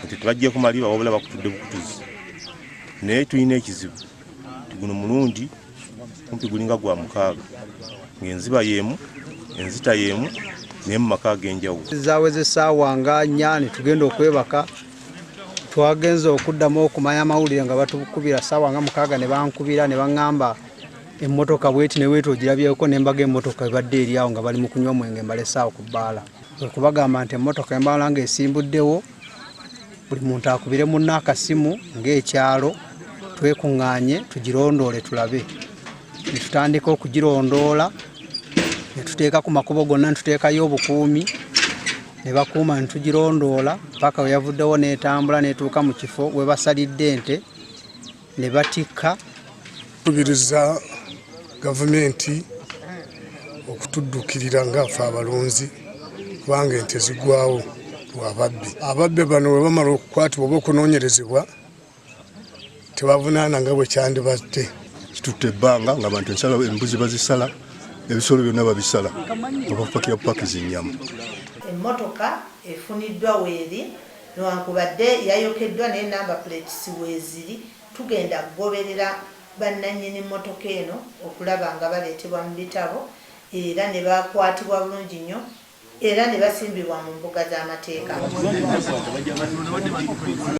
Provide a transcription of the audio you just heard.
Tebajja kumaliba wabula bakutudde bukutuzi naye tulina ekizibu guno mulundi kumpi gulinga gwa mukaaga ng'enziba y'emu enzita y'emu naye mu maka ag'enjawulo zaweze essaawa nga 4 ne tugenda okwebaka twagenza okuddamu okumanya amawulire nga batukubira ssaawa nga 6 ne bankubira ne baŋŋamba emmotoka bweti ne wetu ogirabyeko nembaga emmotoka ebadde eri awo nga bali mu kunywa mwenge mbalesaawo ku bbaala okubagamba nti emmotoka embaala nga esimbuddewo buli muntu akubire munna akasimu ng'ekyalo twekuŋŋaanye tugirondoole tulabe ne tutandika okugirondoola ne tuteeka ku makubo gonna ne tuteekayo obukuumi ne bakuuma ne tugirondoola paka we yavuddewo n'etambula n'etuuka mu kifo we basalidde ente ne batikka. Tukubiriza gavumenti okutuddukirira ng'affe abalunzi kubanga ente zigwawo ababbi bano we bamala okukwatibwa oba okunoonyerezebwa tebavunaana nga bwe kyandibadde. Kitutte ebbanga nga bantu ensala embuzi bazisala ebisolo byonna babisala abapakira paki z'ennyama. Emmotoka efuniddwa weeri newankubadde yayokeddwa naye namba plates weeziri tugenda kugoberera bannannyini mmotoka eno okulaba nga baleetebwa mu bitabo era ne bakwatibwa bulungi nnyo era ne basimbibwa mu mbuga z'amateeka.